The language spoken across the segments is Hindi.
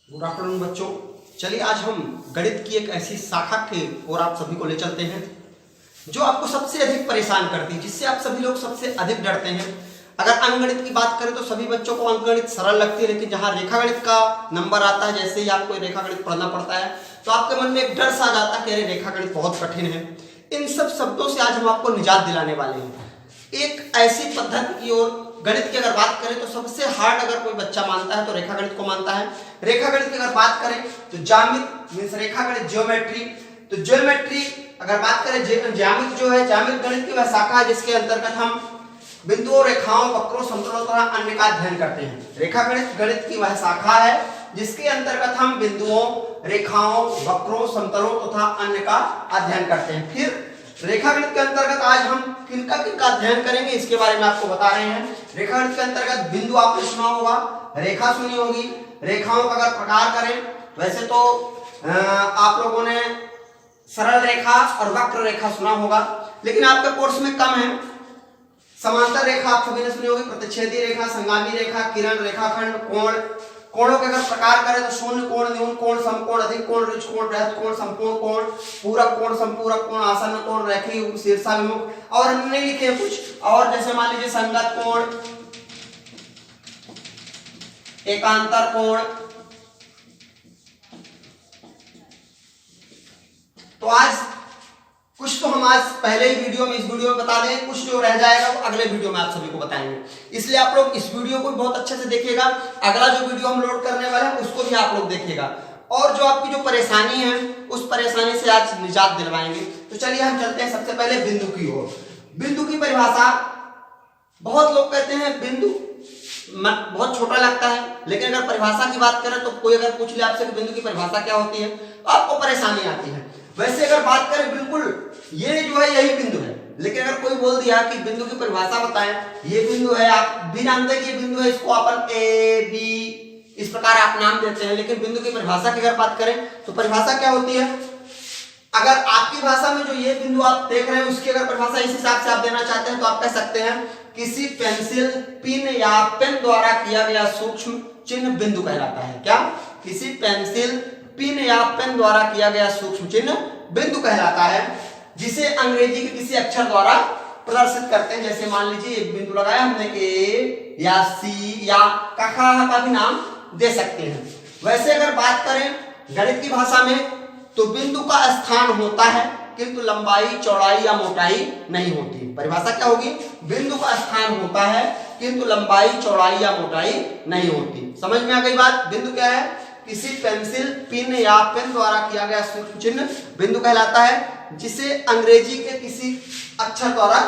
गुड आफ्टरनून बच्चों। चलिए आज हम गणित की एक ऐसी शाखा की ओर आप सभी को ले चलते हैं जो आपको सबसे अधिक परेशान करती है, जिससे आप सभी लोग सबसे अधिक डरते हैं। अगर अंकगणित की बात करें तो सभी बच्चों को अंकगणित सरल लगती है, लेकिन जहां रेखागणित का नंबर आता है, जैसे ही आपको रेखागणित पढ़ना पड़ता है तो आपके मन में एक डर सा आ जाता है कि अरे रेखागणित बहुत कठिन है। इन सब शब्दों से आज हम आपको निजात दिलाने वाले हैं। एक ऐसी पद्धति की ओर, गणित की अगर बात करें तो सबसे हार्ड अगर कोई बच्चा मानता है तो रेखागणित को मानता है। रेखागणित की अगर बात करें तो ज्यामिति मींस रेखागणित, ज्योमेट्री, तो ज्योमेट्री अगर बात करें ज्यामिति जो है, ज्यामिति गणित की वह शाखा है जिसके अंतर्गत हम बिंदुओं, रेखाओं, वक्रों, समतलों तथा अन्य का अध्ययन करते हैं। रेखागणित गणित की वह शाखा है जिसके अंतर्गत हम बिंदुओं, रेखाओं, वक्रों, समतलों तथा अन्य का अध्ययन करते हैं। फिर रेखागणित के अंतर्गत आज हम किनका अध्ययन करेंगे इसके बारे में आपको बता रहे हैं। रेखागणित के अंतर्गत बिंदु आपने सुना होगा, रेखा सुनी होगी। रेखाओं का अगर प्रकार करें, वैसे तो आप लोगों ने सरल रेखा और वक्र रेखा सुना होगा, लेकिन आपके कोर्स में कम है। समांतर रेखा आप सभी ने सुनी होगी, प्रतिच्छेदी रेखा, संगामी रेखा, किरण, रेखाखंड, कोण। कोणों के अगर प्रकार करें तो शून्य कोण, न्यून कोण, समकोण, अधिक कोण, ऋच कोण, बृहत कोण, संपूर्ण कोण, पूरक कोण, संपूरक कोण, आसन्न कोण, रेखीय, शीर्षाभिमुख, और हमने लिखे कुछ और, जैसे मान लीजिए संगत कोण, एकांतर कोण। तो आज कुछ तो हम आज पहले ही वीडियो में, इस वीडियो में बता दें, कुछ जो रह जाएगा वो अगले वीडियो में आप सभी को बताएंगे। इसलिए आप लोग इस वीडियो को बहुत अच्छे से देखिएगा, अगला जो वीडियो हम लोड करने वाले हैं उसको भी आप लोग देखिएगा, और जो आपकी जो परेशानी है उस परेशानी से आज निजात दिलवाएंगे। तो चलिए हम चलते हैं सबसे पहले बिंदु की ओर। बिंदु की परिभाषा, बहुत लोग कहते हैं बिंदु बहुत छोटा लगता है, लेकिन अगर परिभाषा की बात करें तो कोई अगर पूछ ले आपसे कि बिंदु की परिभाषा क्या होती है तो आपको परेशानी आती है। वैसे अगर बात करें, बिल्कुल ये जो है यही बिंदु है, लेकिन अगर कोई बोल दिया कि बिंदु की परिभाषा बताएं, ये बिंदु है, आप भी जानते हैं कि ये बिंदु है, इसको अपन ए बी इस प्रकार आप नाम देते हैं, लेकिन बिंदु की परिभाषा की अगर बात करें तो परिभाषा क्या होती है। अगर आपकी भाषा में जो ये बिंदु आप देख रहे हैं उसकी अगर परिभाषा इस हिसाब से आप देना चाहते हैं तो आप कह सकते हैं किसी पेंसिल, पिन या पेन द्वारा किया गया सूक्ष्म चिन्ह बिंदु कहलाता है। क्या? किसी पेंसिल, पिन या पेन द्वारा किया गया सूक्ष्म चिन्ह बिंदु कहलाता है, जिसे अंग्रेजी के किसी अक्षर द्वारा प्रदर्शित करते हैं। जैसे मान लीजिए एक बिंदु लगाया हमने, ए या सी या कखा का भी नाम दे सकते हैं। वैसे अगर बात करें गणित की भाषा में तो बिंदु का स्थान होता है किंतु लंबाई, चौड़ाई या मोटाई नहीं होती। परिभाषा क्या होगी? बिंदु का स्थान होता है किंतु लंबाई, चौड़ाई या मोटाई नहीं होती। समझ में आ गई बात? बिंदु क्या है? किसी पेंसिल, पिन या पेन द्वारा किया गया सूक्ष्म चिन्ह बिंदु कहलाता है, जिसे अंग्रेजी के किसी अक्षर द्वारा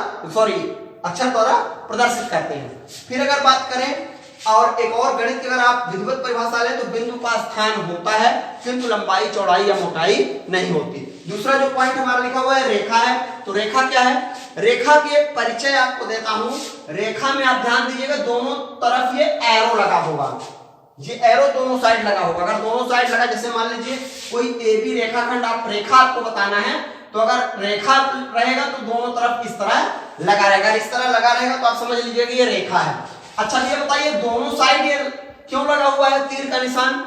प्रदर्शित करते हैं। फिर अगर बात करें और एक और गणित की अगर आप विधिवत परिभाषा लें तो बिंदु का स्थान होता है किंतु लंबाई, चौड़ाई या मोटाई नहीं होती। दूसरा जो पॉइंट हमारा लिखा हुआ है रेखा है, तो रेखा क्या है? रेखा की एक परिचय आपको देता हूं। रेखा में आप ध्यान दीजिएगा, दोनों तरफ ये एरो लगा होगा, ये एरो दोनों साइड लगा होगा। अगर दोनों साइड लगा, जैसे मान लीजिए कोई ए बी रेखाखंड, आप रेखा आपको बताना है, तो अगर रेखा रहेगा तो दोनों तरफ इस तरह लगा रहेगा, इस तरह लगा रहेगा तो आप समझ लीजिएगा ये रेखा है। अच्छा ये बताइए दोनों साइड ये क्यों लगा हुआ है तीर का निशान?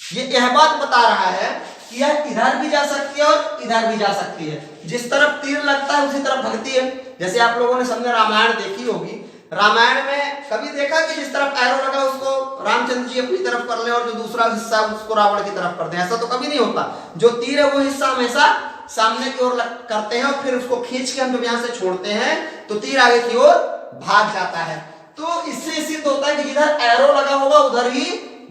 ये यह बात बता रहा है कि यह इधर भी जा सकती है और इधर भी जा सकती है। जिस तरफ तीर लगता है उसी तरफ भगती है। जैसे आप लोगों ने समझे रामायण देखी होगी, रामायण में कभी देखा कि जिस तरफ एरो लगा उसको रामचंद्र जी अपनी तरफ कर ले और जो दूसरा हिस्सा उसको रावण की तरफ कर दे? ऐसा तो कभी नहीं होता। जो तीर है वो हिस्सा हमेशा सामने की ओर करते हैं और फिर उसको खींच के हम जब यहाँ से छोड़ते हैं तो तीर आगे की ओर भाग जाता है। तो इससे सिद्ध होता है कि जिधर एरो लगा होगा उधर ही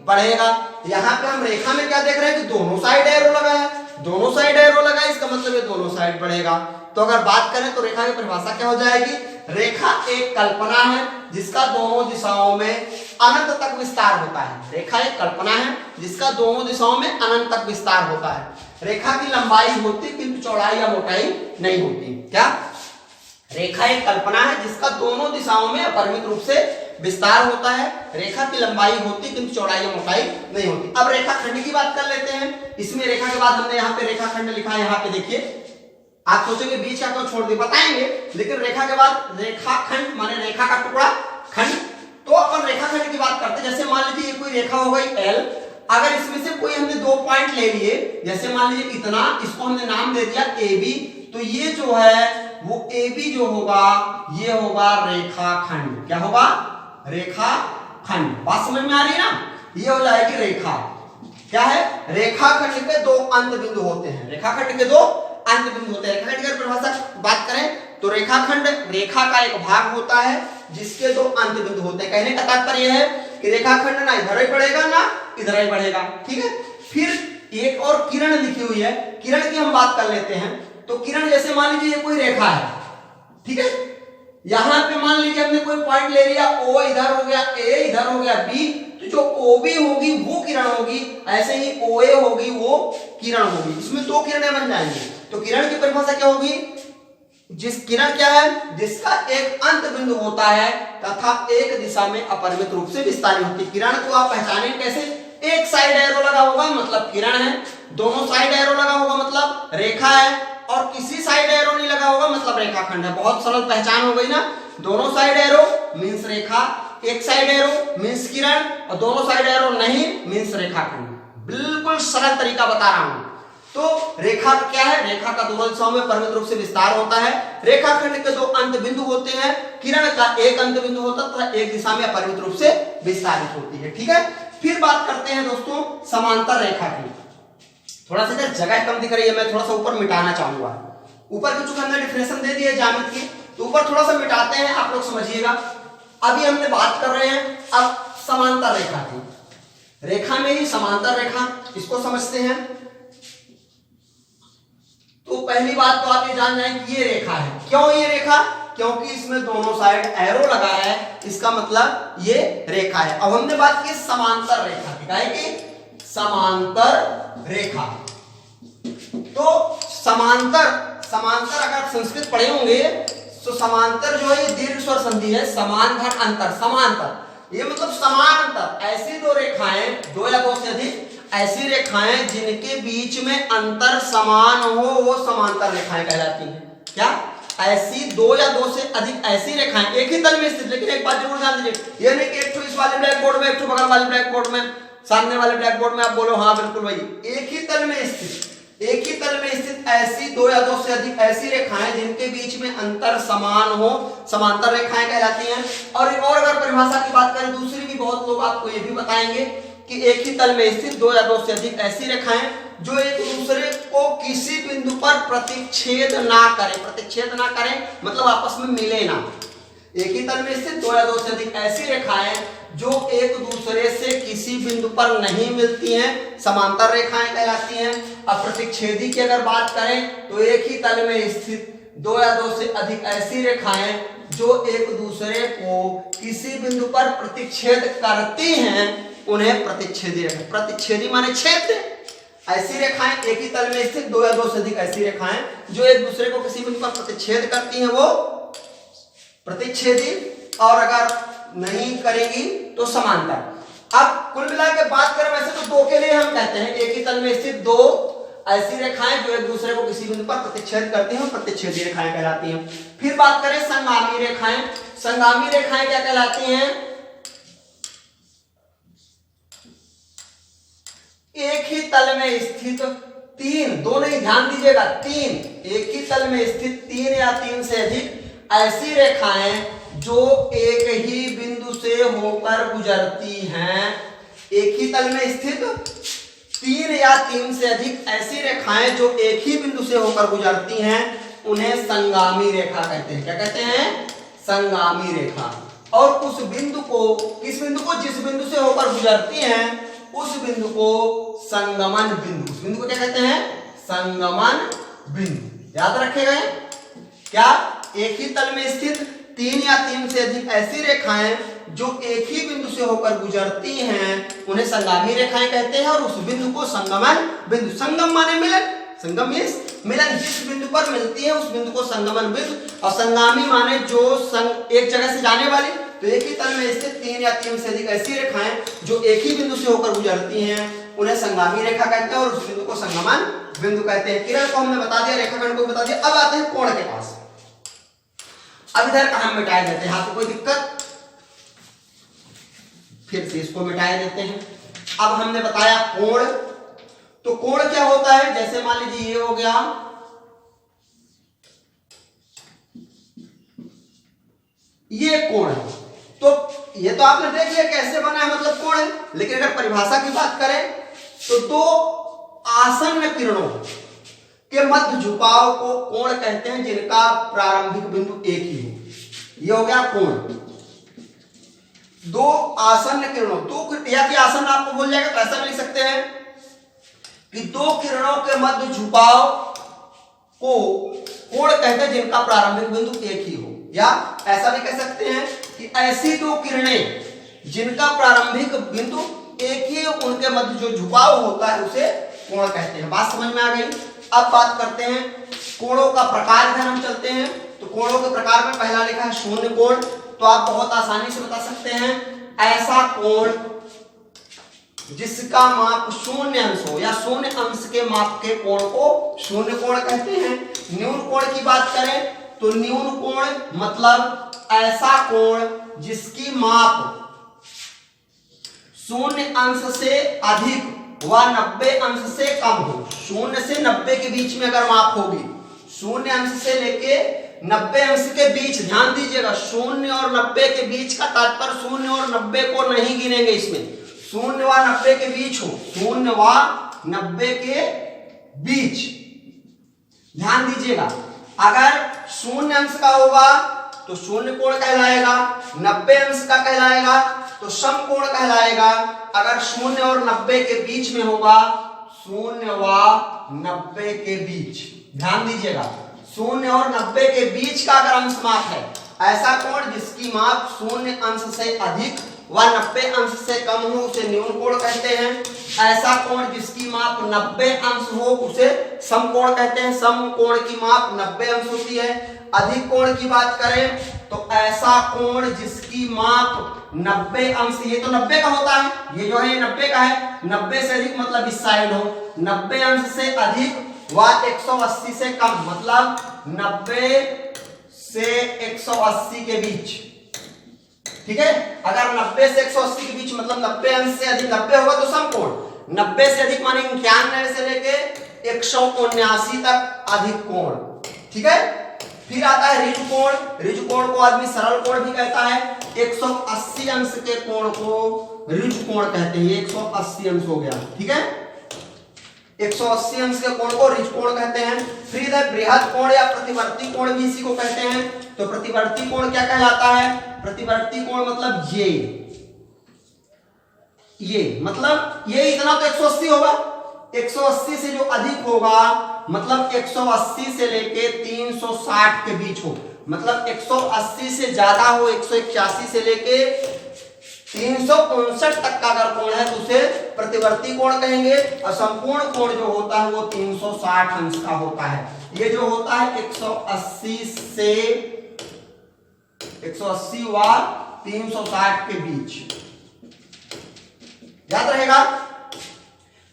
बढ़ेगा। यहाँ पे हम रेखा में क्या देख रहे हैं कि दोनों साइड एरो लगा है, दोनों साइड एरो लगा है, इसका मतलब ये दोनों साइड बढ़ेगा। तो अगर बात करें तो रेखा की परिभाषा क्या हो जाएगी? रेखा एक कल्पना है जिसका दोनों दिशाओं में अनंत तक विस्तार होता है। रेखा एक कल्पना है जिसका दोनों दिशाओं में अनंत तक विस्तार होता है। रेखा की लंबाई होती किंतु चौड़ाई या मोटाई नहीं होती। क्या? रेखा एक कल्पना है जिसका दोनों दिशाओं में अपरिमित रूप से विस्तार होता है। रेखा की लंबाई होती किंतु चौड़ाई या मोटाई नहीं होती। अब रेखाखंड की बात कर लेते हैं। इसमें रेखा के बाद हमने यहाँ पे रेखाखंड लिखा है, यहाँ पे देखिए। आप सोचेंगे बीच का तो छोड़ दे, बताएंगे, लेकिन रेखा के बाद रेखाखंड माने रेखा का टुकड़ा, खंड। तो अपन रेखाखंड की बात करते हैं। जैसे मान लीजिए ये कोई रेखा हो गई एल अगर इसमें से कोई हमने 2 पॉइंट ले लिए, जैसे मान लीजिए इतना, इसको हमने नाम दे दिया ए बी, तो ये जो है वो ए बी जो होगा ये होगा रेखाखंड। क्या होगा? रेखाखंड। बात समझ में आ रही है ना? ये हो जाएगी रेखा। क्या है? रेखाखंड के 2 अंत बिंदु होते हैं। रेखाखंड के 2 अंत बिंदु होते हैं। रेखाखंड की परिभाषा बात करें तो रेखाखंड रेखा का एक भाग होता है जिसके 2 अंत बिंदु होते हैं। कहने का तात्पर्य है कि रेखाखंड ना इधर ही बढ़ेगा ना इधर ही बढ़ेगा। ठीक है। फिर एक और किरण लिखी हुई है, किरण की हम बात कर लेते हैं। तो किरण जैसे मान लीजिए ये कोई रेखा है, ठीक है, यहां पे मान लीजिए हमने कोई पॉइंट ले लिया, ओ इधर हो गया, ए इधर हो गया, बी, तो जो OB होगी वो किरण होगी, ऐसे ही OA होगी वो किरण होगी। इसमें 2 किरणें बन जाएंगी। तो किरण की परिभाषा क्या होगी? जिस किरण क्या है? जिसका एक अंत बिंदु होता है तथा एक दिशा में अपरिमित रूप से विस्तारित होती है। किरण को आप पहचानें कैसे? एक साइड एरो लगा होगा मतलब किरण है, दोनों साइड एरो लगा होगा मतलब रेखा है, और किसी साइड एरो नहीं लगा होगा मतलब रेखाखंड है। बहुत सरल पहचान हो गई ना? दोनों साइड एरो मींस रेखा, एक साइड एरो मींस किरण, और दोनों साइड एरो नहीं मींस रेखाखंड। बिल्कुल सरल तरीका बता रहा हूं। तो रेखा क्या है? रेखा का दोनों दिशाओं में परिमित रूप से विस्तार होता है। रेखाखंड के 2 अंत बिंदु होते हैं। किरण का एक अंत बिंदु होता है तथा एक दिशा में अपरिमित रूप से विस्तारित होती है। ठीक है। फिर बात करते हैं दोस्तों समांतर रेखा की। थोड़ा सा इधर जगह कम दिख रही है, मैं थोड़ा सा ऊपर मिटाना चाहूंगा। ऊपर की चूंकि हमने डिफिनेशन दे दी है ज्यामिति की, तो ऊपर थोड़ा सा मिटाते हैं, आप लोग समझिएगा। अभी हमने बात कर रहे हैं अब समांतर रेखा की। रेखा में ही समांतर रेखा, इसको समझते हैं। तो पहली बात तो आप ये जान जाए कि ये रेखा है। क्यों ये रेखा? क्योंकि इसमें दोनों साइड एरो लगा है, इसका मतलब ये रेखा है। अब हमने बात की समांतर रेखा की, क्या है कि समांतर रेखा। तो समांतर अगर संस्कृत पढ़े होंगे तो समांतर जो है ये दीर्घ स्वर संधि है, समान धन अंतर, समांतर, ये मतलब समान अंतर। ऐसी 2 रेखाएं, 2 या 2 से अधिक ऐसी रेखाएं जिनके बीच में अंतर समान हो वो समांतर रेखाएं कहलाती हैं। क्या? ऐसी 2 या 2 से अधिक ऐसी रेखाएं एक ही तल में स्थित। लेकिन एक बात जरूर ध्यान दीजिए, ये नहीं कि एक तो इस वाले ब्लैक बोर्ड में, एक तो बगल वाले ब्लैक बोर्ड में, सामने वाले ब्लैक बोर्ड में आप बोलो हाँ बिल्कुल भाई, एक ही तल में स्थित ऐसी 2 या 2 से अधिक ऐसी रेखाएं जिनके बीच में अंतर समान हो समांतर रेखाएं कहलाती हैं। और एक और अगर परिभाषा की बात करें दूसरी भी बहुत लोग आपको ये भी बताएंगे कि एक ही तल में स्थित 2 या 2 से अधिक ऐसी रेखाएं जो एक दूसरे को किसी बिंदु पर प्रतिच्छेद ना करें। प्रतिच्छेद ना करें मतलब आपस में मिले ना। एक ही तल में स्थित 2 या 2 से अधिक ऐसी रेखाएं जो एक दूसरे से किसी बिंदु पर नहीं मिलती हैं, समांतर रेखाएं कहलाती हैं। अब प्रतिच्छेदी की अगर बात करें तो एक ही तल में स्थित 2 या 2 से अधिक ऐसी रेखाएं जो एक दूसरे को किसी बिंदु पर प्रतिच्छेद करती हैं उन्हें प्रतिच्छेदी रेखा। प्रतिच्छेदी माने छेद। ऐसी रेखाएं एक ही तल में स्थित 2 या 2 से अधिक ऐसी रेखाएं जो एक दूसरे को किसी बिंदु पर प्रतिच्छेद करती हैं वो प्रतिच्छेदी, और अगर नहीं करेगी तो समांतर। अब कुल मिला के बात करें वैसे तो 2 के लिए हम कहते हैं एक ही तल में स्थित 2 ऐसी रेखाएं जो एक दूसरे को किसी बिंदु पर प्रतिच्छेद करती हैं प्रतिच्छेदी रेखाएं कहलाती हैं। फिर बात करें संगामी रेखाएं। संगामी रेखाएं क्या कहलाती हैं? एक ही तल में स्थित 3, 2 नहीं ध्यान दीजिएगा 3, एक ही तल में स्थित 3 या 3 से अधिक ऐसी रेखाएं जो एक ही बिंदु से होकर गुजरती हैं। एक ही तल में स्थित 3 या 3 से अधिक ऐसी रेखाएं जो एक ही बिंदु से होकर गुजरती हैं उन्हें संगामी रेखा कहते हैं। क्या कहते हैं? संगामी रेखा। और उस बिंदु को, किस बिंदु को? जिस बिंदु से होकर गुजरती हैं उस बिंदु को संगमन बिंदु, उस बिंदु को क्या कहते हैं? संगमन बिंदु। याद रखेगा क्या? एक ही तल में स्थित 3 या 3 से अधिक ऐसी रेखाएं जो एक ही बिंदु से होकर गुजरती हैं उन्हें संगामी रेखाएं कहते हैं। और उस बिंदु को संगमन बिंदु, संगम माने मिलन, संगम मींस मिलन, जिस बिंदु पर मिलती है उस बिंदु को संगमन बिंदु, और संगामी माने जो एक जगह से जाने वाली। तो एक ही तल में स्थित 3 या 3 से अधिक ऐसी रेखाएं जो एक ही बिंदु से होकर गुजरती हैं उन्हें संगामी रेखा कहते हैं और उस बिंदु को संगमन बिंदु कहते हैं। किरण को हमने बता दिया, रेखाखंड को बता दिया। अब आते हैं कोण के पास। अब इधर का हम मिटाए देते हैं, आपको कोई दिक्कत? फिर से इसको मिटाए देते हैं। अब हमने बताया कोण, तो कोण क्या होता है, जैसे मान लीजिए ये हो गया, ये कोण है, तो ये तो आपने देख लिया कैसे बना है, मतलब कोण है। लेकिन अगर परिभाषा की बात करें तो दो आसन्न किरणों के मध्य झुकाव को कोण कहते हैं जिनका प्रारंभिक बिंदु एक ही हो। ये हो गया कोण। दो आसन्न किरणों, दो या कि आसन्न आपको बोल जाएगा तो ऐसा भी लिख सकते हैं कि दो किरणों के मध्य झुकाव को कोण कहते हैं जिनका प्रारंभिक बिंदु एक ही हो, या ऐसा भी कह सकते हैं कि ऐसी दो किरणें जिनका प्रारंभिक बिंदु एक ही, उनके मध्य जो झुकाव होता है उसे कोण कहते हैं। बात समझ में आ गई। अब बात करते हैं कोणों का प्रकार, इधर हम चलते हैं। तो कोणों के प्रकार में पहला लिखा है शून्य कोण, तो आप बहुत आसानी से बता सकते हैं ऐसा कोण जिसका माप शून्य अंश हो या शून्य अंश के माप के कोण को शून्य कोण कहते हैं। न्यून कोण की बात करें तो न्यून कोण मतलब ऐसा कोण जिसकी माप शून्य अंश से अधिक व 90 अंश से कम हो। शून्य से 90 के बीच में अगर माप होगी, शून्य अंश से लेके 90 अंश के बीच, ध्यान दीजिएगा, शून्य और 90 के बीच का तात्पर्य शून्य और 90 को नहीं गिनेंगे, इसमें शून्य व 90 के बीच हो, शून्य व 90 के बीच, ध्यान दीजिएगा। अगर शून्य अंश का होगा तो शून्य कोण कहलाएगा, 90 अंश का कहलाएगा तो समकोण कहलाएगा। अगर शून्य और 90 के बीच में होगा, शून्य व 90 के बीच, ध्यान दीजिएगा, शून्य और 90 के बीच का अगर अंश माप है, ऐसा कोण जिसकी माप शून्य अंश से अधिक व 90 अंश से कम हो उसे न्यून कोण कहते हैं। ऐसा कोण जिसकी माप 90 अंश हो उसे समकोण कहते हैं। समकोण की माप 90 अंश होती है। अधिक कोण की बात करें तो ऐसा कोण जिसकी माप 90 अंश, ये तो 90 का होता है, ये जो है 90 का है, 90 से अधिक मतलब इस साइड हो, 90 अंश से अधिक व 180 से कम मतलब 90 से 180 के बीच, ठीक है। अगर 90 से 180 के बीच मतलब 90 अंश से अधिक, 90 होगा तो समकोण, 90 से अधिक माने 91 से लेके 179 तक अधिक कोण, ठीक है। फिर आता है ऋजु कोण। ऋजु कोण को आदमी सरल कोण भी कहता है। 180 अंश के कोण को ऋजु कोण कहते हैं। 180 अंश हो गया, ठीक है, 180 अंश के कोण को ऋजु कोण कहते हैं। फिर इधर बृहद कोण या प्रतिवर्ती कोण भी इसी को कहते हैं। तो प्रतिवर्ती कोण क्या कहलाता है? प्रतिवर्ती कोण मतलब ये मतलब ये इतना तो 180 होगा, 180 से जो अधिक होगा मतलब 180 से लेके 360 के बीच हो, मतलब 180 से ज्यादा हो, 181 से लेके 359 तक का अगर कोण है तो उसे प्रतिवर्ती कोण कहेंगे। और संपूर्ण कोण जो होता है वो 360 अंश का होता है। ये जो होता है 180 से 180 व 360 के बीच, याद रहेगा।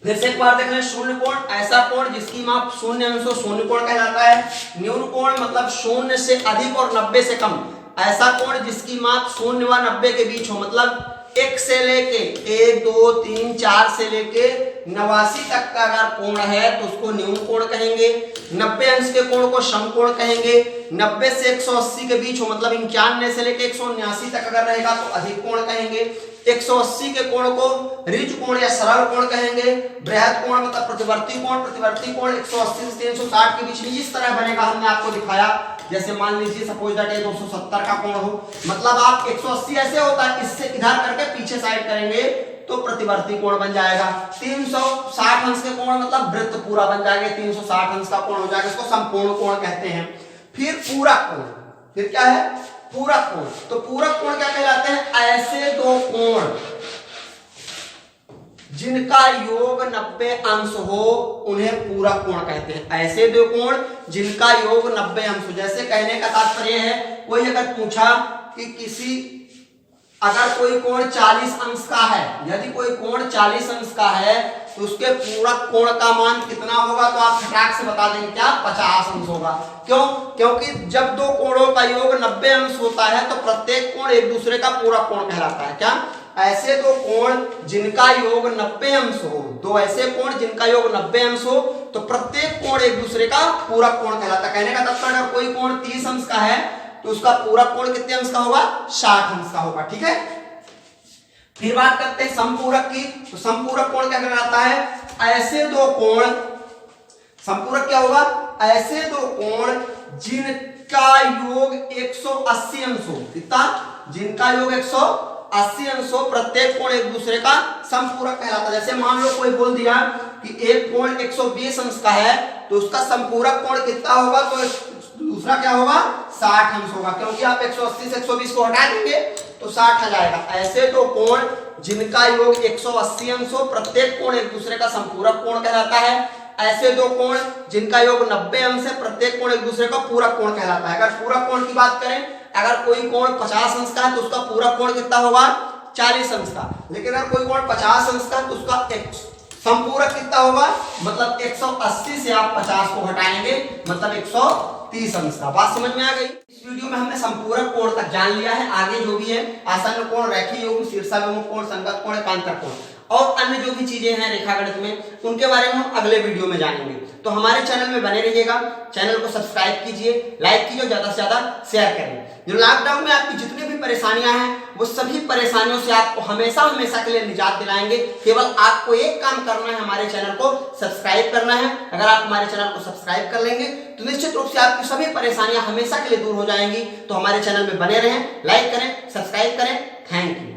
फिर से एक बार देख लें, शून्य कोण ऐसा कोण जिसकी माप शून्य अंश हो, शून्य कोण कहलाता है। न्यून कोण मतलब शून्य से अधिक और 90 से कम, ऐसा कोण जिसकी माप शून्य व 90 के बीच हो, मतलब 1 से लेके 1 2 3 4 से लेके 89 तक का अगर कोण है तो उसको न्यून कोण कहेंगे। 90 अंश के कोण को समकोण कहेंगे। 90 से 180 के बीच हो मतलब 91 से लेके 179 तक अगर रहेगा तो अधिक कोण कहेंगे। 180 के कोण को ऋजु कोण या सरल कोण कहेंगे। बृहद कोण मतलब प्रतिवर्ती कोण। प्रतिवर्ती कोण 180 से 360 के बीच में इस तरह बनेगा, हमने आपको दिखाया। जैसे मान लीजिए सपोज दैट 270 का कोण हो, मतलब आप 180 ऐसे होता है, इससे इधर करके पीछे साइड करेंगे तो प्रतिवर्ती कोण बन जाएगा। 360 अंश के कोण मतलब वृत्त पूरा बन जाएगा, 360 अंश का कोण हो जाएगा, इसको संपूर्ण कोण कहते हैं। फिर पूरक कोण, फिर क्या है? पूरक कोण। तो पूरक कोण क्या कहलाते हैं? ऐसे दो कोण जिनका योग 90 अंश हो उन्हें पूरक कोण कहते हैं। ऐसे दो कोण जिनका योग 90 अंश हो। जैसे कहने का तात्पर्य है, कोई अगर पूछा कि अगर कोई कोण 40 अंश का है, यदि कोई कोण 40 अंश का है तो उसके पूरक कोण का मान कितना होगा, तो आप फटाक से बता देंगे क्या? 50 अंश होगा। क्यों? क्योंकि जब दो कोणों का योग 90 अंश होता है तो प्रत्येक कोण एक दूसरे का पूरक कोण कहलाता है। क्या? ऐसे दो कोण जिनका योग 90 अंश हो, दो ऐसे कोण जिनका योग 90 अंश हो तो प्रत्येक कोण एक दूसरे का पूरक कोण कहलाता है। कहने का तात्पर्य अगर कोई कोण 30 अंश का है तो उसका पूरक कोण कितने अंश का होगा? 60 अंश का होगा। ठीक है, फिर बात करते हैं समपूरक की। तो समपूरक कोण क्या कहलाता है? ऐसे दो कोण, समपूरक क्या होगा? ऐसे दो कोण जिनका योग 180 अंश हो। कितना? जिनका योग 180 अंश हो, प्रत्येक कोण एक दूसरे का समपूरक कहलाता है। जैसे मान लो कोई बोल दिया कि एक कोण 120 अंश का है तो उसका समपूरक कोण कितना होगा? तो दूसरा क्या होगा? 60 अंश होगा, क्योंकि आप 180 से 120 को हटा देंगे तो 60 आ जाएगा। ऐसे दो कोण जिनका योग 180 अंश हो, प्रत्येक कोण एक दूसरे का समपूरक कोण कहलाता है। ऐसे दो कोण जिनका योग 90 अंश है, प्रत्येक कोण एक दूसरे का पूरक कोण कहलाता है। अगर पूरक कोण की बात करें, अगर कोई कोण 50 अंश का है तो उसका पूरक कोण कितना होगा? 40 अंश का। लेकिन अगर कोई कोण 50 अंश का है तो उसका समपूरक कितना होगा? मतलब 180 से आप 50 को हटाएंगे, मतलब 130 अंश का। बात समझ में आ गई? इस वीडियो में हमने संपूरक कोण तक जान लिया है। आगे जो भी है आसन्न कोण, रेखीय युग्म, शीर्षाभिमुख कोण, संगत कोण, एकांतर कोण और अन्य जो भी चीजें हैं रेखागणित में, उनके बारे में हम अगले वीडियो में जानेंगे। तो हमारे चैनल में बने रहिएगा, चैनल को सब्सक्राइब कीजिए, लाइक कीजिए, ज्यादा से ज्यादा शेयर करें। जो लॉकडाउन में आपकी जितनी भी परेशानियां हैं वो सभी परेशानियों से आपको हमेशा हमेशा के लिए निजात दिलाएंगे। केवल आपको एक काम करना है, हमारे चैनल को सब्सक्राइब करना है। अगर आप हमारे चैनल को सब्सक्राइब कर लेंगे तो निश्चित रूप से आपकी सभी परेशानियां हमेशा के लिए दूर हो जाएंगी। तो हमारे चैनल में बने रहें, लाइक करें, सब्सक्राइब करें। Thank you.